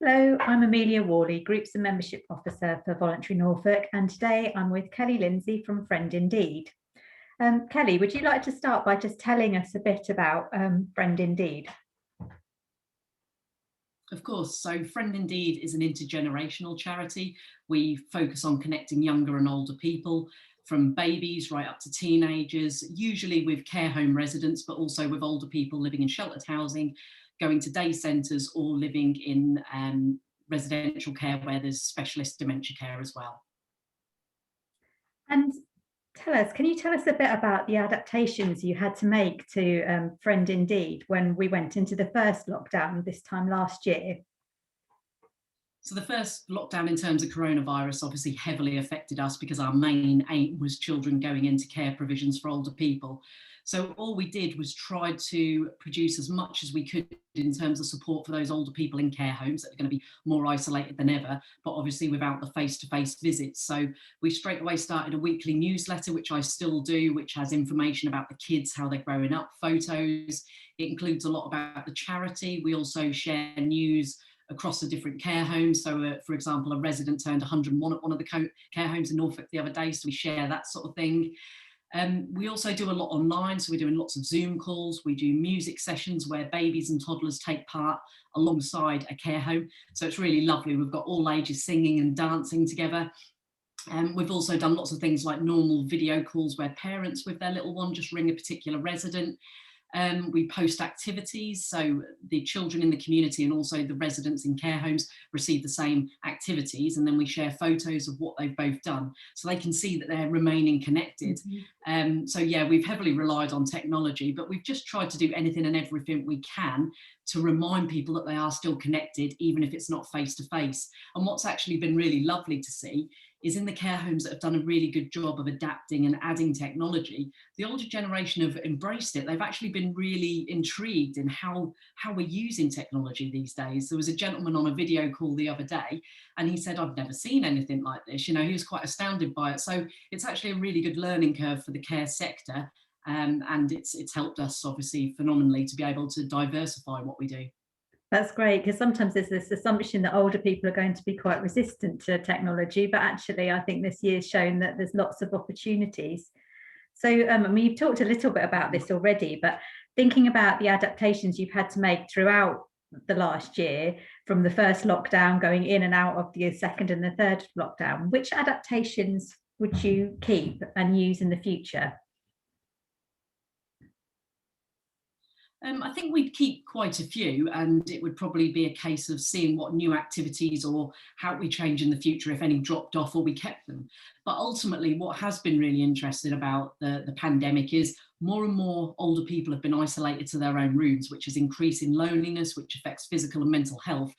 Hello, I'm Amelia Worley, Groups and Membership Officer for Voluntary Norfolk, and today I'm with Kelly Lindsay from Friend Indeed. Kelly, would you like to start by just telling us a bit about Friend Indeed? Of course. So Friend Indeed is an intergenerational charity. We focus on connecting younger and older people, from babies right up to teenagers, usually with care home residents, but also with older people living in sheltered housing, going to day centres, or living in residential care where there's specialist dementia care as well. And can you tell us a bit about the adaptations you had to make to Friend Indeed when we went into the first lockdown this time last year? So the first lockdown in terms of coronavirus obviously heavily affected us because our main aim was children going into care provisions for older people. So all we did was try to produce as much as we could in terms of support for those older people in care homes that are going to be more isolated than ever, but obviously without the face-to-face visits. So we straight away started a weekly newsletter, which I still do, which has information about the kids, how they're growing up, photos. It includes a lot about the charity. We also share news across the different care homes. So, for example, a resident turned 101 at one of the care homes in Norfolk the other day, so we share that sort of thing. We also do a lot online, so we're doing lots of Zoom calls. We do music sessions where babies and toddlers take part alongside a care home. So it's really lovely. We've got all ages singing and dancing together. We've also done lots of things like normal video calls where parents with their little one just ring a particular resident. We post activities, so the children in the community and also the residents in care homes receive the same activities, and then we share photos of what they've both done so they can see that they're remaining connected. So yeah, we've heavily relied on technology, but we've just tried to do anything and everything we can to remind people that they are still connected, even if it's not face to face. And what's actually been really lovely to see is in the care homes that have done a really good job of adapting and adding technology, the older generation have embraced it. They've actually been really intrigued in how we're using technology these days. There was a gentleman on a video call the other day, and he said, I've never seen anything like this. You know, he was quite astounded by it. So it's actually a really good learning curve for the care sector. And it's helped us obviously phenomenally to be able to diversify what we do. That's great, because sometimes there's this assumption that older people are going to be quite resistant to technology, but actually I think this year's shown that there's lots of opportunities. So I mean, you've talked a little bit about this already, but thinking about the adaptations you've had to make throughout the last year, from the first lockdown going in and out of the second and the third lockdown, which adaptations would you keep and use in the future? I think we'd keep quite a few, and it would probably be a case of seeing what new activities or how we change in the future, if any dropped off or we kept them. But ultimately, what has been really interesting about the pandemic is more and more older people have been isolated to their own rooms, which is increasing loneliness, which affects physical and mental health.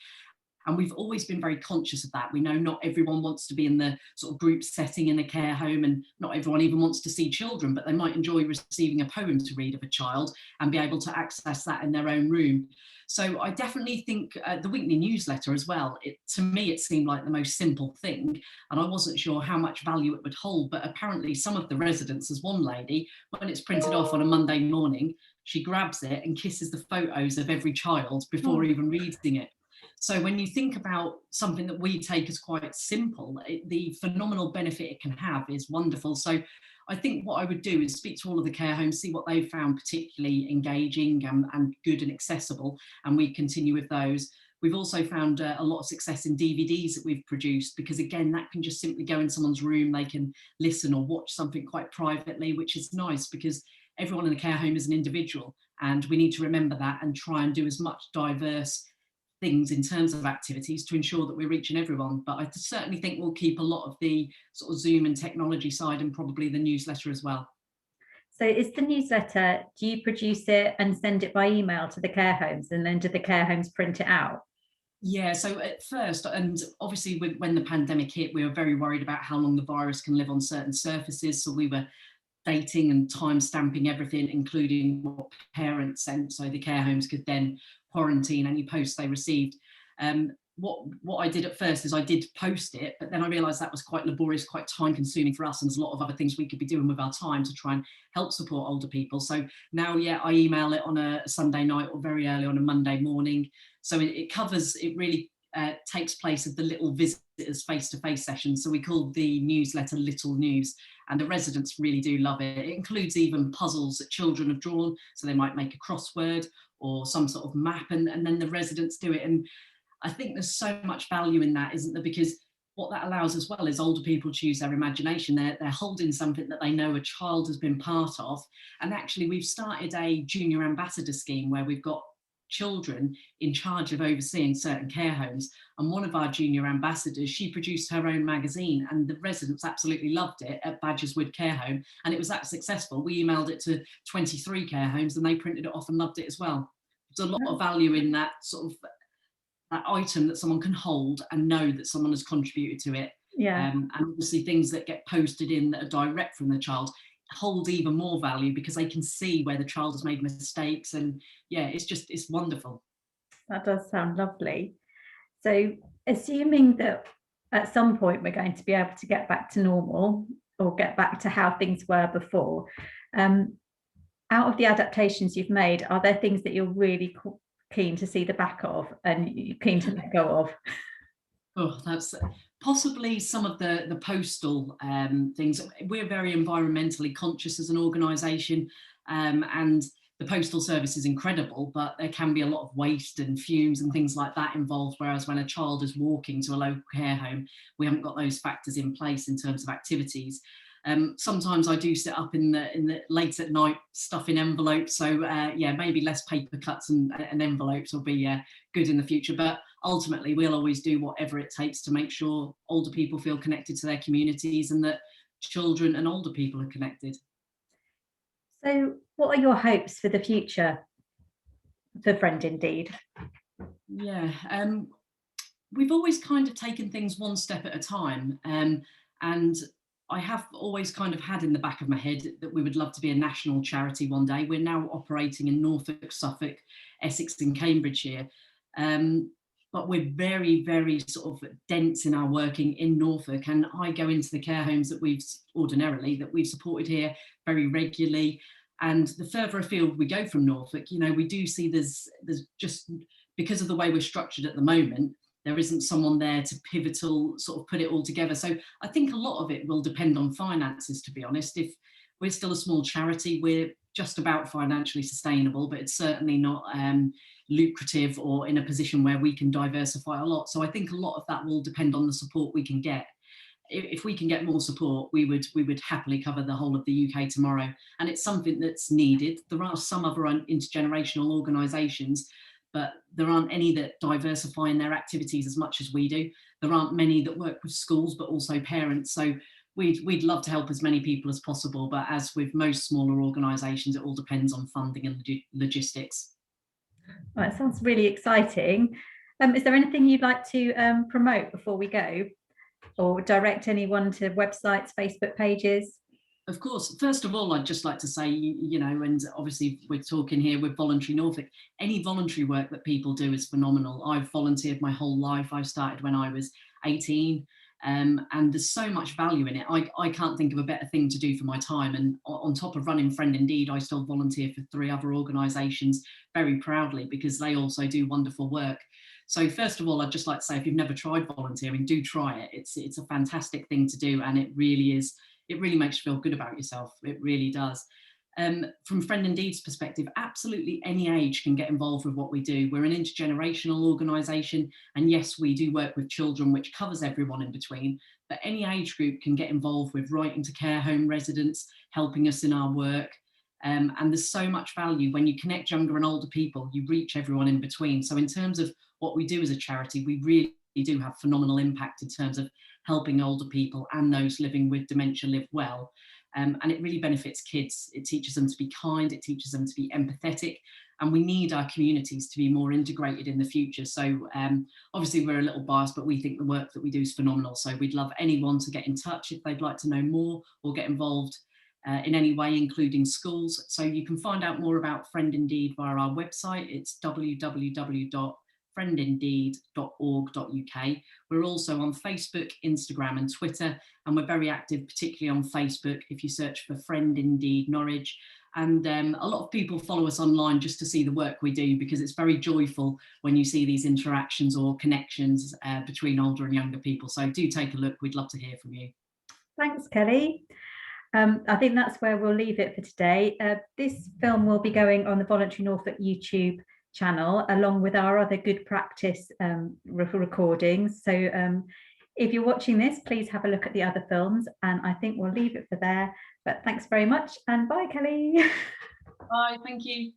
And we've always been very conscious of that. We know not everyone wants to be in the sort of group setting in a care home, and not everyone even wants to see children, but they might enjoy receiving a poem to read of a child and be able to access that in their own room. So I definitely think the weekly newsletter as well, to me, it seemed like the most simple thing. And I wasn't sure how much value it would hold, but apparently some of the residents, as one lady, when it's printed off on a Monday morning, she grabs it and kisses the photos of every child before even reading it. So when you think about something that we take as quite simple, the phenomenal benefit it can have is wonderful. So I think what I would do is speak to all of the care homes, see what they've found particularly engaging and good and accessible, and we continue with those. We've also found a lot of success in DVDs that we've produced, because again, that can just simply go in someone's room. They can listen or watch something quite privately, which is nice because everyone in the care home is an individual, and we need to remember that and try and do as much diverse things in terms of activities to ensure that we're reaching everyone. But I certainly think we'll keep a lot of the sort of Zoom and technology side, and probably the newsletter as well. So is the newsletter, do you produce it and send it by email to the care homes, and then do the care homes print it out? Yeah, so at first, and obviously when the pandemic hit, we were very worried about how long the virus can live on certain surfaces. So we were dating and time stamping everything, including what parents sent, so the care homes could then quarantine any posts they received. What I did at first is I did post it, but then I realised that was quite laborious, quite time consuming for us, and there's a lot of other things we could be doing with our time to try and help support older people. So now, yeah, I email it on a Sunday night or very early on a Monday morning. So it covers, it really takes place of the little visitors face-to-face sessions. So we call the newsletter Little News, and the residents really do love it. It includes even puzzles that children have drawn, so they might make a crossword or some sort of map, and then the residents do it. And I think there's so much value in that, isn't there? Because what that allows as well is older people choose their imagination. They're holding something that they know a child has been part of. And actually, we've started a junior ambassador scheme where we've got children in charge of overseeing certain care homes. And one of our junior ambassadors, she produced her own magazine, and the residents absolutely loved it at Badgers Wood Care Home. And it was that successful. We emailed it to 23 care homes and they printed it off and loved it as well. There's a lot of value in that sort of that item that someone can hold and know that someone has contributed to it. Yeah. And obviously things that get posted in that are direct from the child hold even more value because they can see where the child has made mistakes. And yeah, it's wonderful. That does sound lovely. So assuming that at some point we're going to be able to get back to normal or get back to how things were before, out of the adaptations you've made, are there things that you're really keen to see the back of and you're keen to let go of? Oh, that's possibly some of the postal things. We're very environmentally conscious as an organisation, and the postal service is incredible, but there can be a lot of waste and fumes and things like that involved. Whereas when a child is walking to a local care home, we haven't got those factors in place in terms of activities. Sometimes I do sit up in the late at night stuffing envelopes. So yeah, maybe less paper cuts and envelopes will be good in the future. But ultimately, we'll always do whatever it takes to make sure older people feel connected to their communities and that children and older people are connected. So what are your hopes for the future for Friend Indeed? Yeah, we've always kind of taken things one step at a time. And I have always kind of had in the back of my head that we would love to be a national charity one day. We're now operating in Norfolk, Suffolk, Essex and Cambridgeshire. But we're very, very sort of dense in our working in Norfolk. And I go into the care homes that we've supported here very regularly. And the further afield we go from Norfolk, you know, we do see there's just, because of the way we're structured at the moment, there isn't someone there to pivotal sort of put it all together. So I think a lot of it will depend on finances, to be honest. If we're still a small charity, we're just about financially sustainable, but it's certainly not lucrative or in a position where we can diversify a lot. So I think a lot of that will depend on the support we can get. If we can get more support, we would happily cover the whole of the UK tomorrow. And it's something that's needed. There are some other intergenerational organisations, but there aren't any that diversify in their activities as much as we do. There aren't many that work with schools, but also parents. So we'd love to help as many people as possible. But as with most smaller organisations, it all depends on funding and logistics. Well, it sounds really exciting. Is there anything you'd like to promote before we go, or direct anyone to websites, Facebook pages? Of course, first of all, I'd just like to say, you know, and obviously we're talking here with Voluntary Norfolk, any voluntary work that people do is phenomenal. I've volunteered my whole life. I started when I was 18, and there's so much value in it. I can't think of a better thing to do for my time. And on top of running Friend Indeed, I still volunteer for 3 other organisations very proudly because they also do wonderful work. So first of all, I'd just like to say, if you've never tried volunteering, do try it. It's a fantastic thing to do, and it really makes you feel good about yourself. It really does. From Friend Indeed's perspective, absolutely any age can get involved with what we do. We're an intergenerational organisation, and yes, we do work with children, which covers everyone in between, but any age group can get involved with writing to care home residents, helping us in our work. And there's so much value when you connect younger and older people, you reach everyone in between. So in terms of what we do as a charity, we really do have phenomenal impact in terms of helping older people and those living with dementia live well. And it really benefits kids. It teaches them to be kind, it teaches them to be empathetic, and we need our communities to be more integrated in the future. So obviously we're a little biased, but we think the work that we do is phenomenal. So we'd love anyone to get in touch if they'd like to know more or get involved in any way, including schools. So you can find out more about Friend Indeed via our website. It's www.friendindeed.org.uk. We're also on Facebook, Instagram and Twitter, and we're very active, particularly on Facebook. If you search for Friend Indeed Norwich, And a lot of people follow us online just to see the work we do, because it's very joyful when you see these interactions or connections between older and younger people. So do take a look. We'd love to hear from you. Thanks, Kelly. I think that's where we'll leave it for today. This film will be going on the Voluntary Norfolk YouTube channel, along with our other good practice recordings. So if you're watching this, please have a look at the other films, and I think we'll leave it for there. But thanks very much, and bye, Kelly. Bye, thank you.